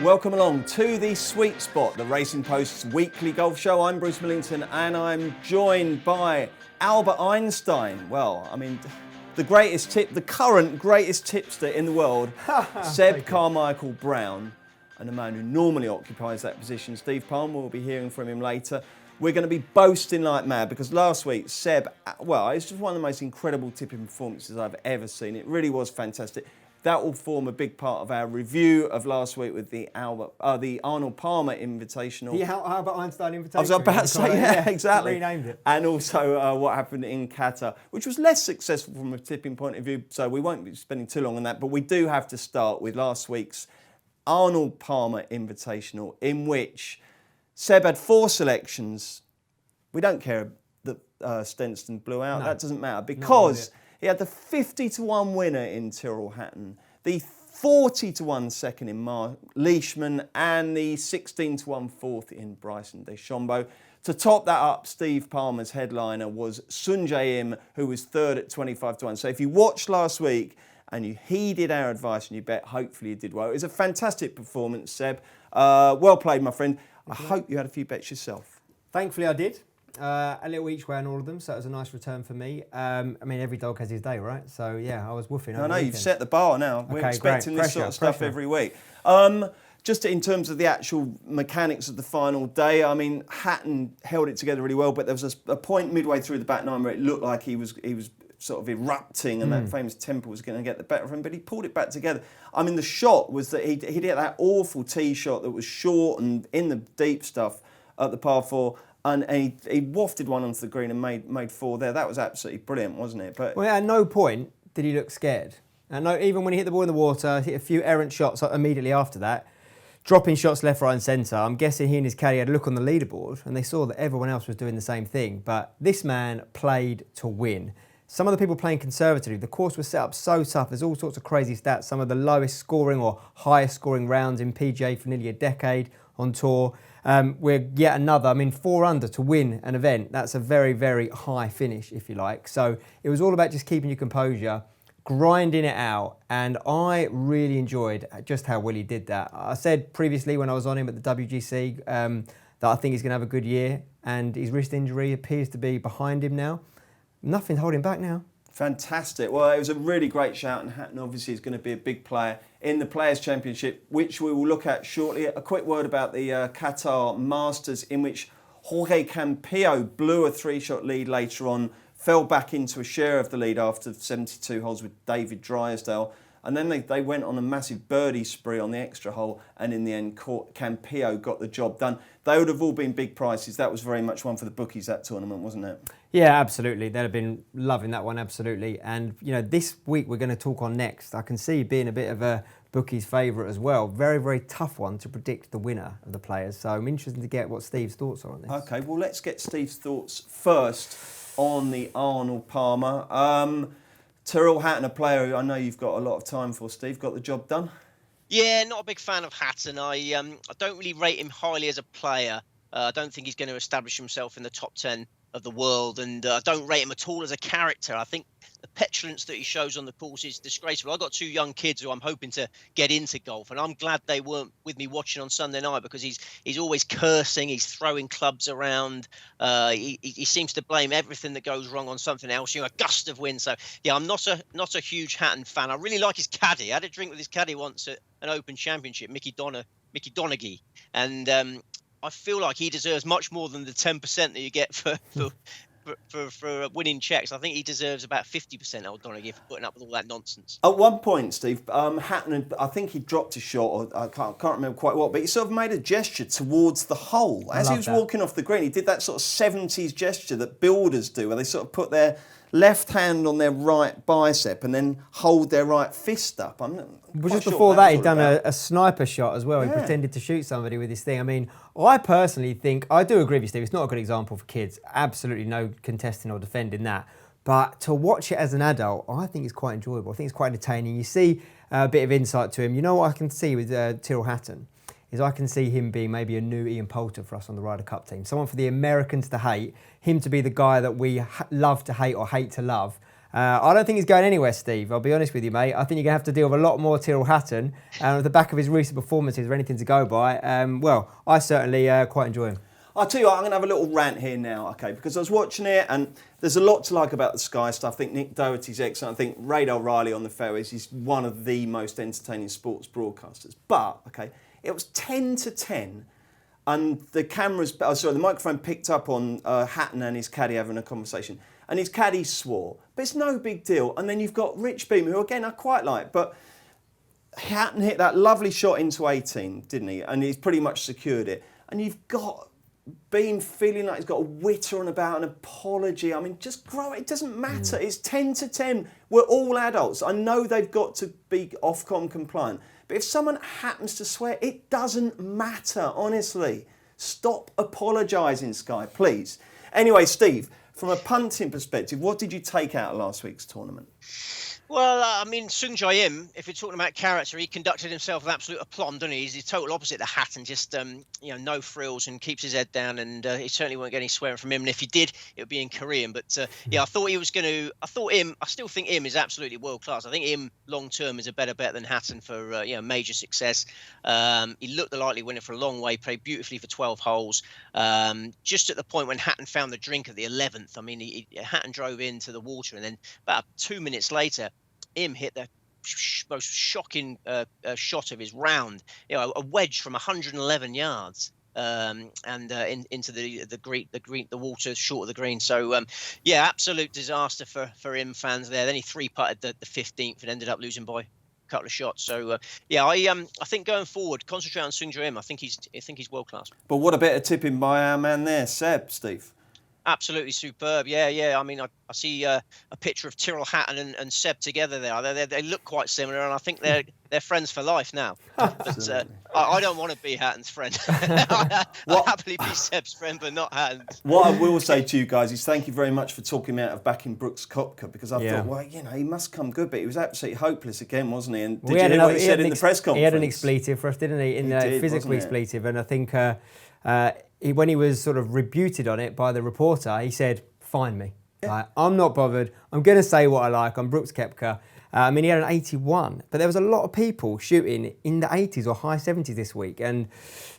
Welcome along to the Sweet Spot, the Racing Post's weekly golf show. I'm Bruce Millington and I'm joined by Albert Einstein. Well, I mean, the current greatest tipster in the world, Seb Carmichael-Brown, and the man who normally occupies that position, Steve Palmer. We'll be hearing from him later. We're going to be boasting like mad because last week, Seb, well, it's just one of the most incredible tipping performances I've ever seen. It really was fantastic. That will form a big part of our review of last week with the Arnold Palmer Invitational. The Albert Einstein Invitational. I was about to say, yeah, exactly. Renamed it. And also what happened in Qatar, which was less successful from a tipping point of view, so we won't be spending too long on that, but we do have to start with last week's Arnold Palmer Invitational, in which Seb had 4 selections. We don't care that Stenson blew out. No, that doesn't matter because he had the 50-1 winner in Tyrell Hatton, the 40-1 second in Leishman, and the 16-1 fourth in Bryson DeChambeAU. To top that up, Steve Palmer's headliner was Sun Jae-im, who was third at 25-1. So if you watched last week and you heeded our advice and you bet, hopefully you did well. It was a fantastic performance, Seb. Well played, my friend. I hope you had a few bets yourself. Thankfully I did. A little each way on all of them, so it was a nice return for me. I mean, every dog has his day, right? So, yeah, I was woofing. I know, you've set the bar now. We're expecting this sort of stuff every week. Just in terms of the actual mechanics of the final day, I mean, Hatton held it together really well, but there was a point midway through the back nine where it looked like he was sort of erupting and that famous temper was going to get the better of him, but he pulled it back together. I mean, the shot was that he hit that awful tee shot that was short and in the deep stuff at the par 4. And he wafted one onto the green and made 4 there. That was absolutely brilliant, wasn't it? But well, at no point did he look scared. And even when he hit the ball in the water, hit a few errant shots immediately after that, dropping shots left, right and centre. I'm guessing he and his caddy had a look on the leaderboard and they saw that everyone else was doing the same thing. But this man played to win. Some of the people playing conservatively, the course was set up so tough. There's all sorts of crazy stats. Some of the lowest scoring or highest scoring rounds in PGA for nearly a decade on tour. We're yet another, 4 under to win an event. That's a very, very high finish, if you like. So it was all about just keeping your composure, grinding it out. And I really enjoyed just how well he did that. I said previously when I was on him at the WGC that I think he's going to have a good year. And his wrist injury appears to be behind him now. Nothing's holding back now. Fantastic. Well, it was a really great shout, and Hatton obviously is going to be a big player in the Players' Championship, which we will look at shortly. A quick word about the Qatar Masters, in which Jorge Campillo blew a 3-shot lead later on, fell back into a share of the lead after 72 holes with David Drysdale. And then they went on a massive birdie spree on the extra hole, and in the end, Campillo got the job done. They would have all been big prices. That was very much one for the bookies, that tournament, wasn't it? Yeah, absolutely. They'd have been loving that one, absolutely. And, this week we're going to talk on next. I can see being a bit of a bookie's favourite as well. Very, very tough one to predict the winner of the Players. So I'm interested to get what Steve's thoughts are on this. OK, well, let's get Steve's thoughts first on the Arnold Palmer. Tyrell Hatton, a player who I know you've got a lot of time for, Steve, got the job done? Yeah, not a big fan of Hatton. I don't really rate him highly as a player. I don't think he's going to establish himself in the top 10 of the world, and I don't rate him at all as a character. I think the petulance that he shows on the course is disgraceful. I've got 2 young kids who I'm hoping to get into golf, and I'm glad they weren't with me watching on Sunday night because he's always cursing, he's throwing clubs around. He seems to blame everything that goes wrong on something else. A gust of wind. So yeah, I'm not a huge Hatton fan. I really like his caddy. I had a drink with his caddy once at an Open Championship, Mickey Donaghy, and I feel like he deserves much more than the 10% that you get for winning checks. I think he deserves about 50%, old Donaghy, for putting up with all that nonsense. At one point, Steve, Hatton, I think he dropped a shot, or I can't remember quite what, but he sort of made a gesture towards the hole. As he was walking off the green, he did that sort of 70s gesture that builders do, where they sort of put their left hand on their right bicep and then hold their right fist up. Just before that, he'd done a sniper shot as well. Yeah. He pretended to shoot somebody with his thing. I personally think, I do agree with you, Steve, it's not a good example for kids. Absolutely no contesting or defending that. But to watch it as an adult, I think it's quite enjoyable. I think it's quite entertaining. You see a bit of insight to him. You know what I can see with Tyrell Hatton? Is I can see him being maybe a new Ian Poulter for us on the Ryder Cup team. Someone for the Americans to hate, him to be the guy that we love to hate or hate to love. I don't think he's going anywhere, Steve. I'll be honest with you, mate. I think you're going to have to deal with a lot more Tyrell Hatton. And at the back of his recent performances or anything to go by, well, I certainly quite enjoy him. I'll tell you what, I'm going to have a little rant here now, okay, because I was watching it and there's a lot to like about the Sky stuff. I think Nick Doherty's excellent. I think Ray O'Reilly on the fairways is one of the most entertaining sports broadcasters. But, okay, it was 10 to 10 and the microphone picked up on Hatton and his caddy having a conversation. And his caddy swore, but it's no big deal. And then you've got Rich Beam, who again I quite like, but Hatton hit that lovely shot into 18, didn't he? And he's pretty much secured it. And you've got Beam feeling like he's got a witter on about an apology. I mean, just grow it. It doesn't matter. It's 10 to 10. We're all adults. I know they've got to be Ofcom compliant. But if someone happens to swear, it doesn't matter, honestly. Stop apologising, Sky, please. Anyway, Steve, from a punting perspective, what did you take out of last week's tournament? Well, I mean, Sung Jae Im, if you're talking about character, he conducted himself with absolute aplomb, didn't he? He's the total opposite of Hatton, just, no frills and keeps his head down, and he certainly won't get any swearing from him. And if he did, it would be in Korean. But, I thought he was going to... I still think Im is absolutely world-class. I think Im, long-term, is a better bet than Hatton for, major success. He looked the likely winner for a long way, played beautifully for 12 holes. Just at the point when Hatton found the drink at the 11th, I mean, Hatton drove into the water, and then about 2 minutes later, Im hit the most shocking shot of his round, a wedge from 111 yards into the water short of the green. So absolute disaster for Im fans there. Then he three-putted the 15th and ended up losing by a couple of shots. So I think going forward, concentrate on Sung Jae Im. I think he's world class. But what a bit of tipping by our man there, Seb, Steve. Absolutely superb. Yeah. I mean, I see a picture of Tyrell Hatton and Seb together there. They look quite similar, and I think they're friends for life now. But I don't want to be Hatton's friend. I'll happily be Seb's friend, but not Hatton's. What I will say to you guys is thank you very much for talking me out of backing Brooks Koepka, because I thought, well, he must come good, but he was absolutely hopeless again, wasn't he? And did you hear what he said in the press conference? He had an expletive for us, didn't he? In the physical expletive, and I think when he was sort of rebuted on it by the reporter, he said, "Find me. Yeah. I'm not bothered. I'm going to say what I like. I'm Brooks Koepka." I mean, he had an 81, but there was a lot of people shooting in the 80s or high 70s this week. And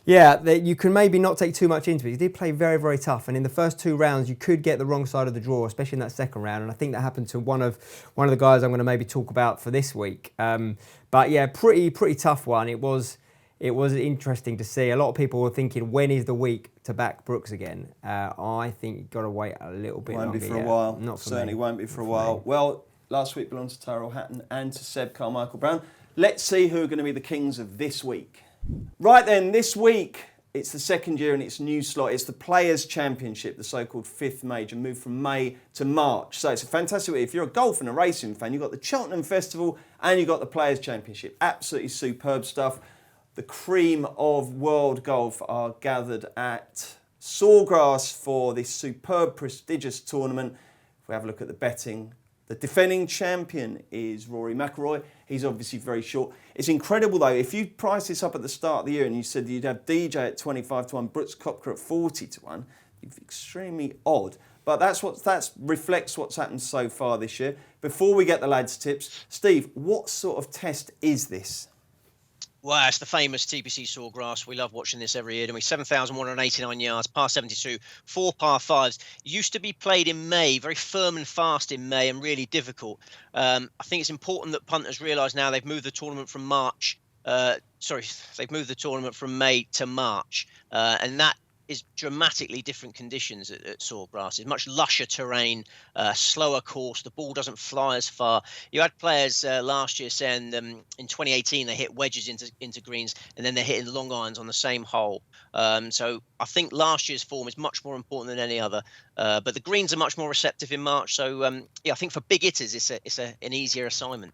you can maybe not take too much into it. He did play very, very tough. And in the first 2 rounds, you could get the wrong side of the draw, especially in that second round. And I think that happened to one of the guys I'm going to maybe talk about for this week. But yeah, pretty tough one. It was interesting to see. A lot of people were thinking, when is the week to back Brooks again? I think you've got to wait a little bit longer. Won't be for a while. Not for Certainly me. Won't be for a while. Well, last week belonged to Tyrell Hatton and to Seb Carmichael-Brown. Let's see who are going to be the kings of this week. Right then, this week, it's the second year in its new slot. It's the Players' Championship, the so-called 5th major, moved from May to March. So it's a fantastic week. If you're a golf and a racing fan, you've got the Cheltenham Festival and you've got the Players' Championship. Absolutely superb stuff. The cream of world golf are gathered at Sawgrass for this superb, prestigious tournament. If we have a look at the betting, the defending champion is Rory McIlroy. He's obviously very short. It's incredible, though. If you price this up at the start of the year and you said you'd have DJ at 25 to 1, Brooks Koepka at 40 to 1, it's extremely odd. But that reflects what's happened so far this year. Before we get the lads' tips, Steve, what sort of test is this? Well, it's the famous TPC Sawgrass. We love watching this every year, don't we? 7,189 yards, par 72, 4 par 5s. Used to be played in May, very firm and fast in May and really difficult. I think it's important that punters realise now they've moved the tournament from they've moved the tournament from May to March. And that is dramatically different conditions at Sawgrass. It's much lusher terrain, slower course. The ball doesn't fly as far. You had players last year saying in 2018 they hit wedges into greens and then they're hitting long irons on the same hole. So I think last year's form is much more important than any other. But the greens are much more receptive in March. So I think for big hitters it's an easier assignment.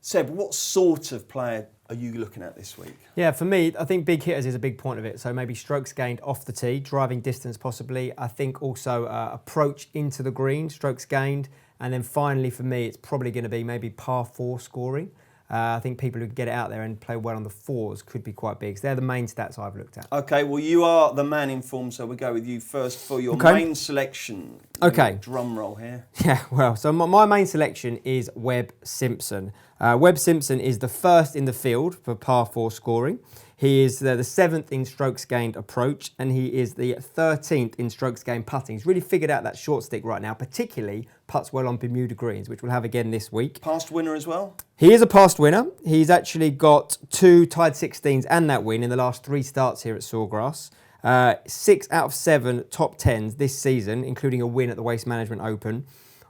Seb, what sort of player are you looking at this week? Yeah, for me, I think big hitters is a big point of it. So maybe strokes gained off the tee, driving distance possibly. I think also approach into the green, strokes gained. And then finally for me, it's probably going to be maybe par 4 scoring. I think people who get it out there and play well on the fours could be quite big. So they're the main stats I've looked at. Okay, well, you are the man in form, so we'll go with you first for your Okay. main selection. Okay. Drum roll here. Yeah, well, so my main selection is Webb Simpson. Webb Simpson is the first in the field for par 4 scoring. He is the 7th in strokes gained approach, and he is the 13th in strokes gained putting. He's really figured out that short stick right now, particularly putts well on Bermuda greens, which we'll have again this week. Past winner as well? He is a past winner. He's actually got 2 tied 16s and that win in the last 3 starts here at Sawgrass. 6 out of 7 top 10s this season, including a win at the Waste Management Open.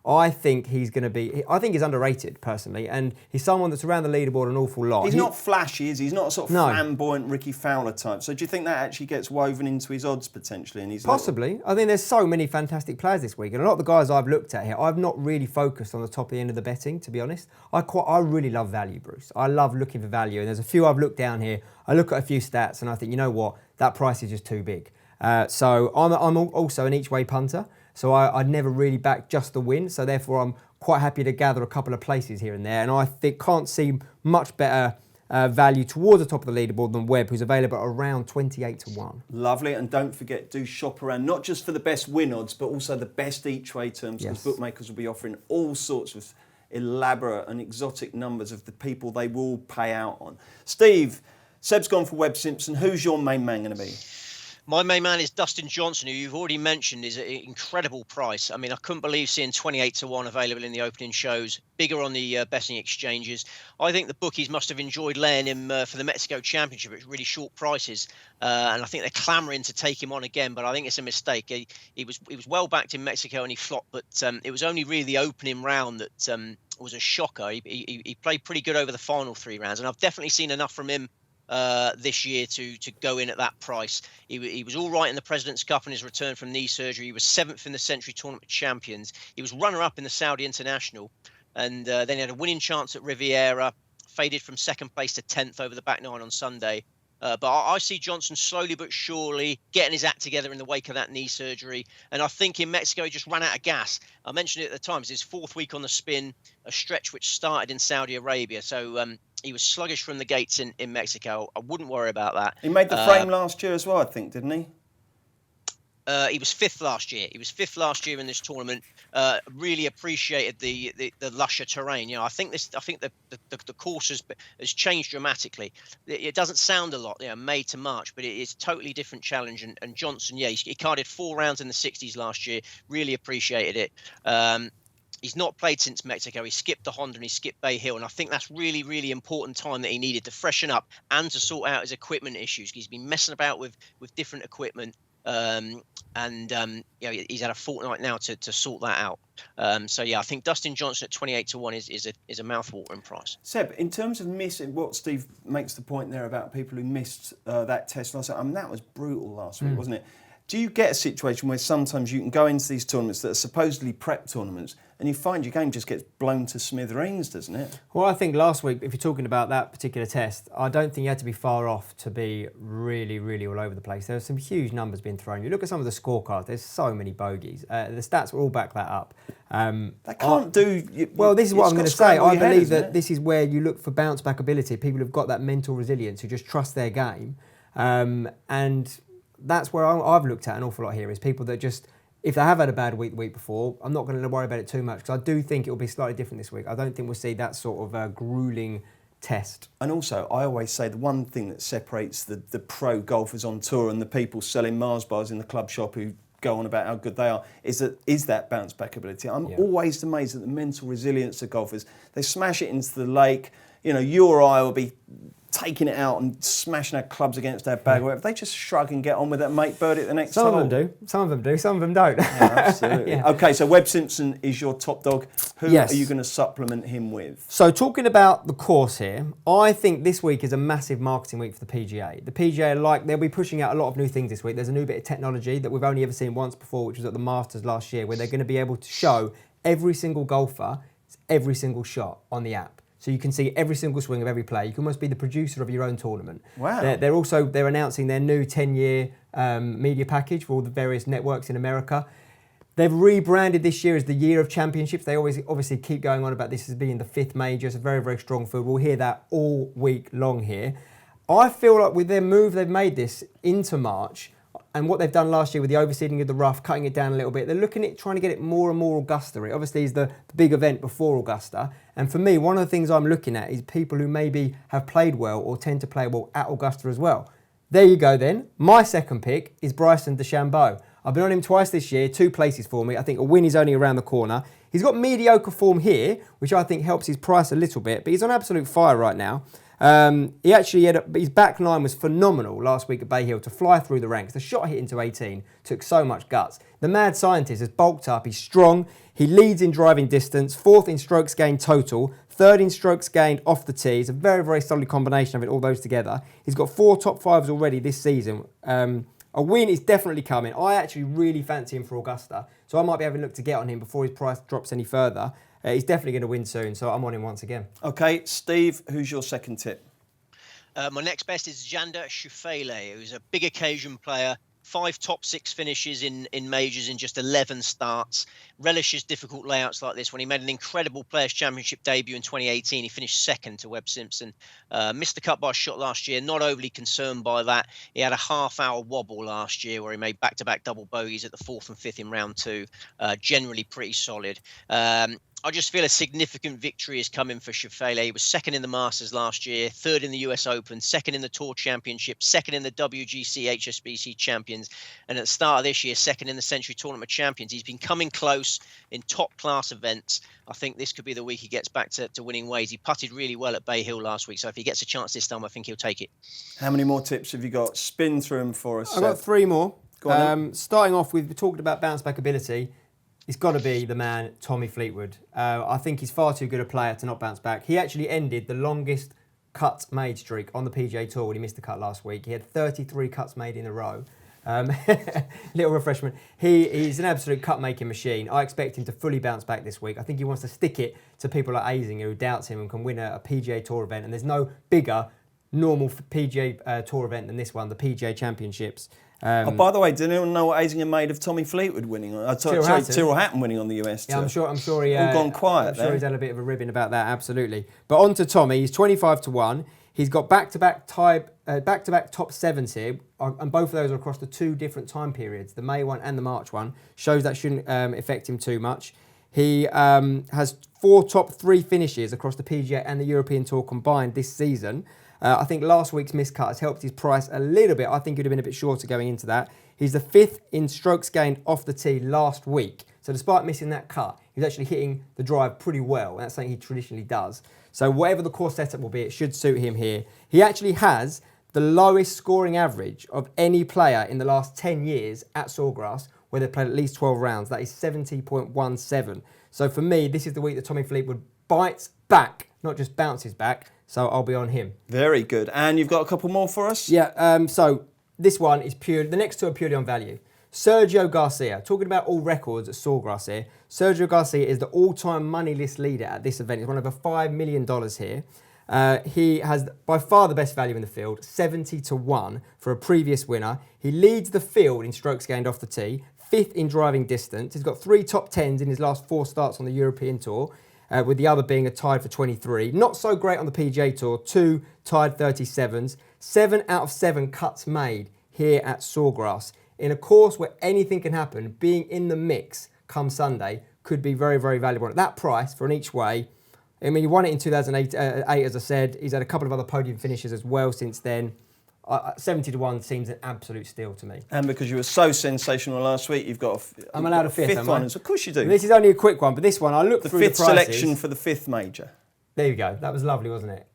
I think he's going to be... I think he's underrated, personally, and he's someone that's around the leaderboard an awful lot. He's not flashy, is he? He's not a sort of flamboyant Ricky Fowler type. So do you think that actually gets woven into his odds, potentially? And Possibly. I think there's so many fantastic players this week, and a lot of the guys I've looked at here, I've not really focused on the top of the end of the betting, to be honest. I really love value, Bruce. I love looking for value, and there's a few I've looked down here. I look at a few stats, and I think, you know what? That price is just too big. So I'm also an each-way punter. So I'd never really back just the win. So therefore, I'm quite happy to gather a couple of places here and there. And I think can't see much better value towards the top of the leaderboard than Webb, who's available at around 28 to 1. Lovely. And don't forget, do shop around, not just for the best win odds, but also the best each-way terms, because bookmakers will be offering all sorts of elaborate and exotic numbers of the people they will pay out on. Steve, Seb's gone for Webb Simpson. Who's your main man going to be? My main man is Dustin Johnson, who you've already mentioned is an incredible price. I mean, I couldn't believe seeing 28 to 1 available in the opening shows, bigger on the betting exchanges. I think the bookies must have enjoyed laying him for the Mexico Championship at really short prices. And I think they're clamouring to take him on again, but I think it's a mistake. He was well backed in Mexico and he flopped, but it was only really the opening round that was a shocker. He played pretty good over the final 3 rounds, and I've definitely seen enough from him this year to go in at that price. He was all right in the President's Cup on his return from knee surgery. He was 7th in the Century Tournament Champions. He was runner-up in the Saudi International, and then he had a winning chance at Riviera, faded from 2nd place to 10th over the back 9 on Sunday. But I see Johnson slowly but surely getting his act together in the wake of that knee surgery. And I think in Mexico, he just ran out of gas. I mentioned it at the time. It's his 4th week on the spin, a stretch which started in Saudi Arabia. So he was sluggish from the gates in Mexico. I wouldn't worry about that. He made the frame last year as well, I think, didn't he? He was 5th last year. He was 5th last year in this tournament. Really appreciated the lusher terrain. You know, I think the course has changed dramatically. It doesn't sound a lot, May to March, but it is a totally different challenge. And Johnson, he carded 4 rounds in the 60s last year. Really appreciated it. He's not played since Mexico. He skipped the Honda and he skipped Bay Hill. And I think that's really, really important time that he needed to freshen up and to sort out his equipment issues. He's been messing about with different equipment. He's had a fortnight now to sort that out. I think Dustin Johnson at 28 to 1 is a mouthwatering price. Seb, in terms of missing, what Steve makes the point there about people who missed that test last week, I mean, that was brutal last week, wasn't it? Do you get a situation where sometimes you can go into these tournaments that are supposedly prep tournaments and you find your game just gets blown to smithereens, doesn't it? Well, I think last week, if you're talking about that particular test, I don't think you had to be far off to be really, really all over the place. There were some huge numbers being thrown. You look at some of the scorecards, there's so many bogeys. The stats will all back that up. They can't do... Well, this is what I'm going to say. I believe that this is where you look for bounce back ability. People who've got that mental resilience, who just trust their game. And that's where I've looked at an awful lot here, is people that just, if they have had a bad week the week before, I'm not going to worry about it too much, because I do think it will be slightly different this week. I don't think we'll see that sort of grueling test. And also, I always say the one thing that separates the pro golfers on tour and the people selling Mars bars in the club shop who go on about how good they are is that bounce back ability. I'm always amazed at the mental resilience of golfers. They smash it into the lake. You or I will be taking it out and smashing our clubs against our bag or whatever. They just shrug and get on with it and make birdie at the next hole. Some of them do, some of them don't. Yeah, absolutely. Okay, so Webb Simpson is your top dog. Who are you going to supplement him with? So talking about the course here, I think this week is a massive marketing week for the PGA. The PGA, they'll be pushing out a lot of new things this week. There's a new bit of technology that we've only ever seen once before, which was at the Masters last year, where they're going to be able to show every single golfer, every single shot on the app. So you can see every single swing of every play. You can almost be the producer of your own tournament. Wow. They're announcing their new 10-year media package for all the various networks in America. They've rebranded this year as the year of championships. They always obviously keep going on about this as being the 5th major. It's a very, very strong field. We'll hear that all week long here. I feel like with their move they've made this into March and what they've done last year with the overseeding of the rough, cutting it down a little bit, they're looking at trying to get it more and more Augusta. It obviously is the big event before Augusta. And for me, one of the things I'm looking at is people who maybe have played well or tend to play well at Augusta as well. There you go then. My second pick is Bryson DeChambeau. I've been on him twice this year, 2 places for me. I think a win is only around the corner. He's got mediocre form here, which I think helps his price a little bit, but he's on absolute fire right now. He actually his back 9 was phenomenal last week at Bay Hill to fly through the ranks. The shot hit into 18 took so much guts. The mad scientist has bulked up. He's strong. He leads in driving distance, 4th in strokes gained total, 3rd in strokes gained off the tee. It's a very, very solid combination of it, all those together. He's got 4 top 5s already this season. A win is definitely coming. I actually really fancy him for Augusta, so I might be having a look to get on him before his price drops any further. He's definitely going to win soon, so I'm on him once again. Okay, Steve, who's your second tip? My next best is Xander Schauffele, who's a big occasion player. 5 top 6 finishes in majors in just 11 starts. Relishes difficult layouts like this. When he made an incredible Players' Championship debut in 2018, he finished 2nd to Webb Simpson. Missed the cut by a shot last year. Not overly concerned by that. He had a half-hour wobble last year where he made back-to-back double bogeys at the 4th and 5th in round 2. Generally pretty solid. I just feel a significant victory is coming for Schauffele. He was 2nd in the Masters last year, 3rd in the US Open, 2nd in the Tour Championship, 2nd in the WGC HSBC Champions, and at the start of this year, 2nd in the Century Tournament Champions. He's been coming close in top-class events. I think this could be the week he gets back to winning ways. He putted really well at Bay Hill last week, so if he gets a chance this time, I think he'll take it. How many more tips have you got? Spin through them for us, I've got 3 more. Go on, starting off with, we talked about bounce-back ability. It's got to be the man, Tommy Fleetwood. I think he's far too good a player to not bounce back. He actually ended the longest cuts made streak on the PGA Tour when he missed the cut last week. He had 33 cuts made in a row. Little refreshment. He's an absolute cut-making machine. I expect him to fully bounce back this week. I think he wants to stick it to people like Azinger who doubts him and can win a PGA Tour event. And there's no bigger normal PGA Tour event than this one, the PGA Championships. By the way, did anyone know what Azinger made of Tommy Fleetwood winning? Tyrell Hatton winning on the US Tour. Yeah, I'm sure he all gone quiet. I'm sure he's had a bit of a ribbon about that. Absolutely. But on to Tommy. He's 25-1. He's got back-to-back top 7s here, and both of those are across the 2 different time periods, the May one and the March one. Shows that shouldn't affect him too much. He has 4 top 3 finishes across the PGA and the European Tour combined this season. I think last week's miscut has helped his price a little bit. I think he'd have been a bit shorter going into that. He's the 5th in strokes gained off the tee last week. So despite missing that cut, he's actually hitting the drive pretty well. And that's something he traditionally does. So whatever the course setup will be, it should suit him here. He actually has the lowest scoring average of any player in the last 10 years at Sawgrass, where they've played at least 12 rounds. That is 70.17. So for me, this is the week that Tommy Fleetwood bites back, not just bounces back. So I'll be on him. Very good. And you've got a couple more for us? Yeah, so this one is pure. The next 2 are purely on value. Sergio Garcia, talking about all records at Sawgrass here. Sergio Garcia is the all-time money list leader at this event. He's won over $5 million here. He has by far the best value in the field, 70-1 for a previous winner. He leads the field in strokes gained off the tee, 5th in driving distance. He's got 3 top 10s in his last 4 starts on the European Tour. With the other being a tied for 23. Not so great on the PGA Tour, 2 tied 37s, 7 out of 7 cuts made here at Sawgrass. In a course where anything can happen, being in the mix come Sunday could be very, very valuable. At that price for an each way, I mean, he won it in 2008, as I said. He's had a couple of other podium finishes as well since then. 70-1 seems an absolute steal to me. And because you were so sensational last week, you've got I'm allowed a 5th one. Of course you do. This is only a quick one, but this one, I looked through the prices. 5th selection for the 5th major. There you go. That was lovely, wasn't it?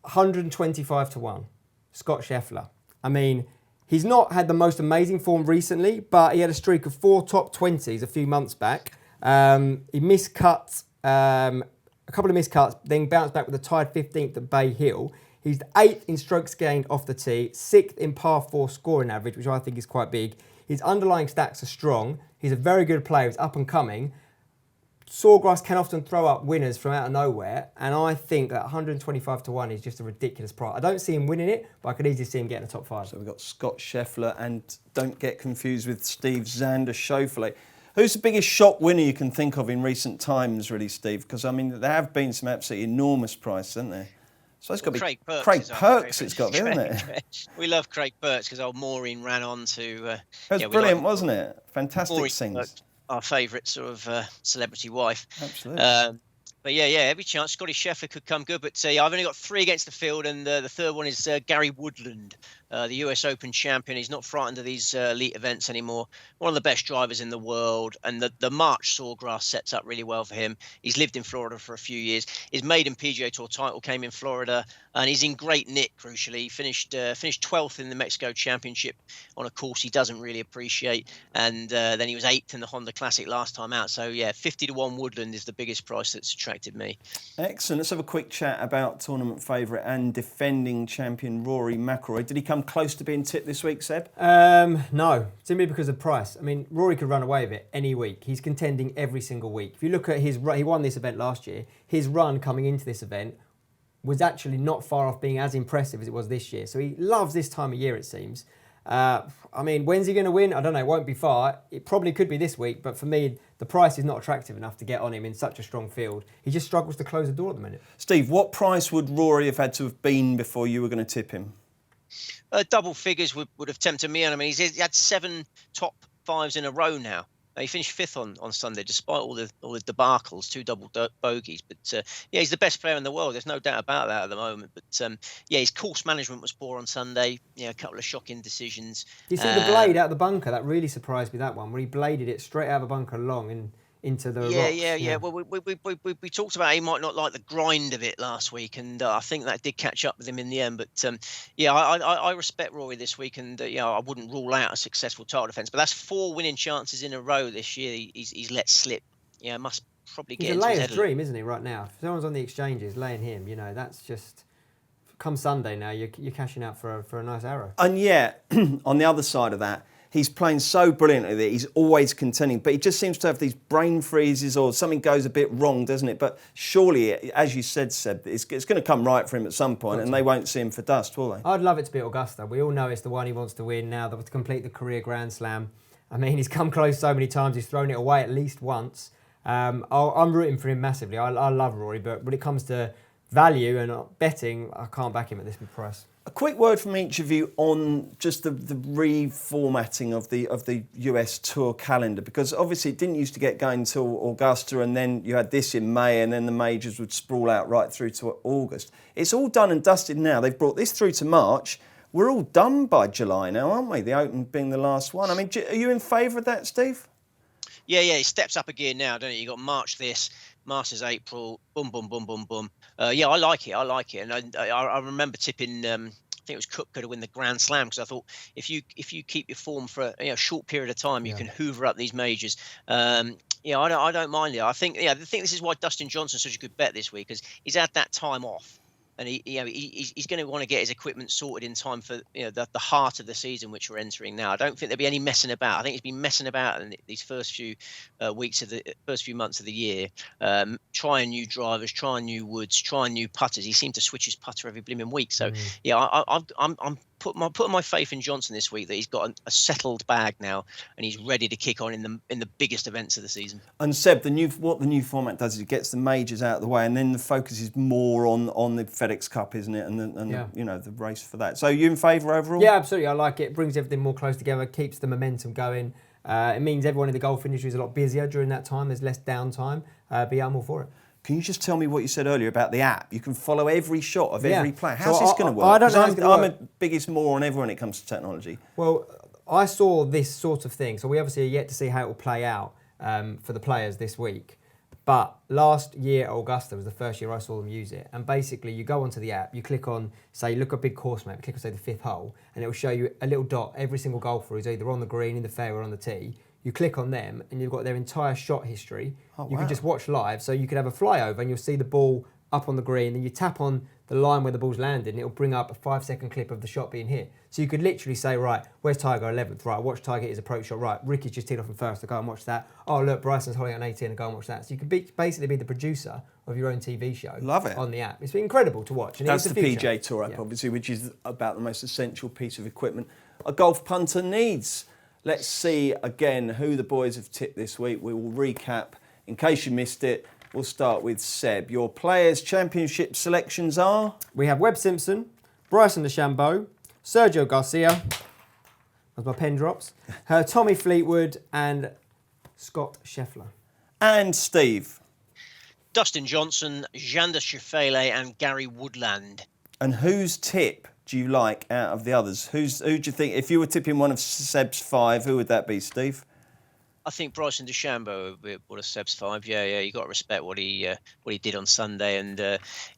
125-1. Scott Scheffler. I mean, he's not had the most amazing form recently, but he had a streak of 4 top 20s a few months back. He miscut, a couple of miscuts, then bounced back with a tied 15th at Bay Hill. He's 8th in strokes gained off the tee, 6th in par 4 scoring average, which I think is quite big. His underlying stats are strong. He's a very good player. He's up and coming. Sawgrass can often throw up winners from out of nowhere, and I think that 125-1 is just a ridiculous price. I don't see him winning it, but I could easily see him getting a top 5. So we've got Scott Scheffler, and don't get confused with Steve Xander Schauffele. Who's the biggest shock winner you can think of in recent times, really, Steve? Because, I mean, there have been some absolutely enormous prices, haven't there? So it's got to be Craig Perks, it's got to be, isn't it? We love Craig Perks because old Maureen ran on to... it was brilliant, wasn't it? Fantastic Maureen, scenes. Our favourite sort of celebrity wife. Absolutely. But yeah, every chance Scotty Scheffler could come good. But I've only got 3 against the field, and the third one is Gary Woodland, the US Open champion. He's not frightened of these elite events anymore. One of the best drivers in the world, and the March Sawgrass sets up really well for him. He's lived in Florida for a few years. His maiden PGA Tour title came in Florida, and he's in great nick. Crucially, he finished 12th in the Mexico Championship on a course he doesn't really appreciate, and then he was 8th in the Honda Classic last time out. So yeah, 50-1 Woodland is the biggest price that's attracted me. Excellent. Let's have a quick chat about tournament favourite and defending champion Rory McIlroy. Did he come close to being tipped this week, Seb? No, simply because of price. I mean, Rory could run away with it any week. He's contending every single week. If you look at his run, he won this event last year. His run coming into this event was actually not far off being as impressive as it was this year. So he loves this time of year, it seems. I mean, when's he going to win? I don't know. It won't be far. It probably could be this week, but for me, the price is not attractive enough to get on him in such a strong field. He just struggles to close the door at the minute. Steve, what price would Rory have had to have been before you were going to tip him? Double figures would have tempted me. And I mean, he's had 7 top 5s in a row now. He finished 5th on Sunday, despite all the debacles, 2 double bogeys. But yeah, he's the best player in the world. There's no doubt about that at the moment. But yeah, his course management was poor on Sunday. Yeah, a couple of shocking decisions. Do you see the blade out of the bunker? That really surprised me. That one where he bladed it straight out of the bunker long and into the rocks. Yeah. Well, we talked about he might not like the grind of it last week, and I think that did catch up with him in the end. But yeah, I respect Rory this week, and I wouldn't rule out a successful title defence. But that's 4 winning chances in a row this year. He's let slip. Yeah, must probably get into his head. He's a layer's dream, isn't he? Right now, if someone's on the exchanges laying him, that's just. Come Sunday now, you're cashing out for a nice arrow. And yeah, on the other side of that, he's playing so brilliantly that he's always contending, but he just seems to have these brain freezes or something goes a bit wrong, doesn't it? But surely, as you said, Seb, it's going to come right for him at some point, and they won't see him for dust, will they? I'd love it to be Augusta. We all know it's the one he wants to win now, to complete the career Grand Slam. I mean, he's come close so many times, he's thrown it away at least once. I'm rooting for him massively. I love Rory, but when it comes to value and betting, I can't back him at this price. A quick word from each of you on just the reformatting of the US Tour calendar, because obviously it didn't used to get going until Augusta, and then you had this in May, and then the majors would sprawl out right through to August. It's all done and dusted now. They've brought this through to March. We're all done by July now, aren't we? The Open being the last one. I mean, are you in favour of that, Steve? Yeah, it steps up a gear now, don't it? You got March this, Masters April, boom. Yeah, I like it. And I remember tipping. I think it was Cook going to win the Grand Slam, because I thought if you keep your form for a short period of time, you can hoover up these majors. I don't mind it. I think this is why Dustin Johnson's such a good bet this week, because he's had that time off. And he's going to want to get his equipment sorted in time for the heart of the season, which we're entering now. I don't think there'll be any messing about. I think he's been messing about in these first few months of the year, trying new drivers, trying new woods, trying new putters. He seemed to switch his putter every blooming week. So I'm putting my faith in Johnson this week, that he's got a settled bag now and he's ready to kick on in the biggest events of the season. And Seb, what the new format does is it gets the majors out of the way, and then the focus is more on the FedEx Cup, isn't it? And the race for that. So are you in favour overall? Yeah, absolutely. I like it. It brings everything more close together, keeps the momentum going. It means everyone in the golf industry is a lot busier during that time. There's less downtime. But yeah, I'm all for it. Can you just tell me what you said earlier about the app? You can follow every shot of every player. How's this going to work? I don't know how it's gonna work. I'm a biggest moron ever when it comes to technology. Well, I saw this sort of thing, so we obviously are yet to see how it will play out for the players this week. But last year at Augusta was the first year I saw them use it. And basically, you go onto the app, you click on, say, look at big course map, click on, say, the 5th hole, and it will show you a little dot. Every single golfer is either on the green, in the fairway, or on the tee. You click on them, and you've got their entire shot history. You can just watch live, so you could have a flyover, and you'll see the ball up on the green, then you tap on the line where the ball's landed, and it'll bring up a 5-second clip of the shot being hit. So you could literally say, right, where's Tiger 11th? Right, watch Tiger hit his approach shot. Right, Ricky's just teed off from first, I'll go and watch that. Oh, look, Bryson's holding on 18, I'll go and watch that. So you could basically be the producer of your own TV show. Love it. On the app. It's been incredible to watch. And that's the PGA Tour app, obviously, which is about the most essential piece of equipment a golf punter needs. let's see again who the boys have tipped this week. We will recap in case you missed it. We'll start with Seb. Your Players' Championship selections are? We have Webb Simpson, Bryson DeChambeau, Sergio Garcia, as my pen drops, Tommy Fleetwood and Scott Scheffler. And Steve. Dustin Johnson, Xander Schauffele and Gary Woodland. And whose tip do you like out of the others? Who do you think, if you were tipping one of Seb's 5, who would that be, Steve? I think Bryson DeChambeau would have Seb's 5. Yeah, you got to respect what he did on Sunday, and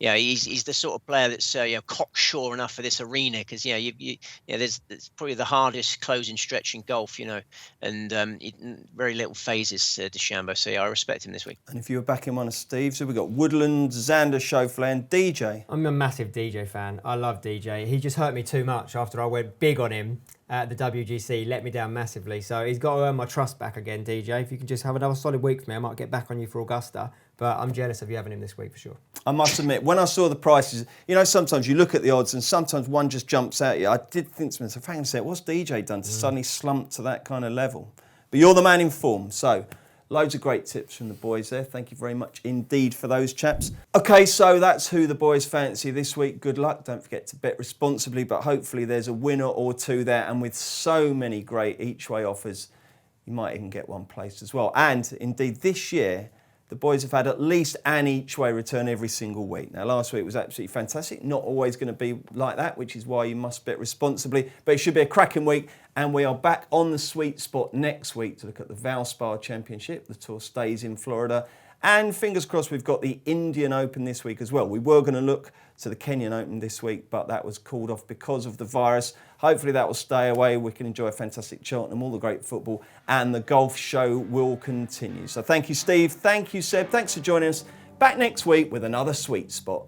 he's the sort of player that's cocksure enough for this arena because there's probably the hardest closing stretch in golf, and very little phases DeChambeau. So I respect him this week. And if you were backing one of Steve's, so we got Woodland, Xander Schauffele, and DJ. I'm a massive DJ fan. I love DJ. He just hurt me too much after I went big on him at the WGC, let me down massively. So he's got to earn my trust back again, DJ. If you can just have another solid week for me, I might get back on you for Augusta. But I'm jealous of you having him this week for sure. I must admit, when I saw the prices, sometimes you look at the odds and sometimes one just jumps out at you. I did think to myself, hang on a sec, what's DJ done to suddenly slump to that kind of level? But you're the man in form, so loads of great tips from the boys there. Thank you very much indeed for those, chaps. Okay, so that's who the boys fancy this week. Good luck. Don't forget to bet responsibly, but hopefully there's a winner or two there. And with so many great each-way offers, you might even get one placed as well. And indeed, this year, the boys have had at least an each-way return every single week. Now, last week was absolutely fantastic. Not always going to be like that, which is why you must bet responsibly. But it should be a cracking week. And we are back on the sweet spot next week to look at the Valspar Championship. The tour stays in Florida. And fingers crossed, we've got the Indian Open this week as well. We were going to look to the Kenyan Open this week, but that was called off because of the virus. Hopefully that will stay away. We can enjoy a fantastic Cheltenham, all the great football, and the golf show will continue. So thank you, Steve. Thank you, Seb. Thanks for joining us. Back next week with another sweet spot.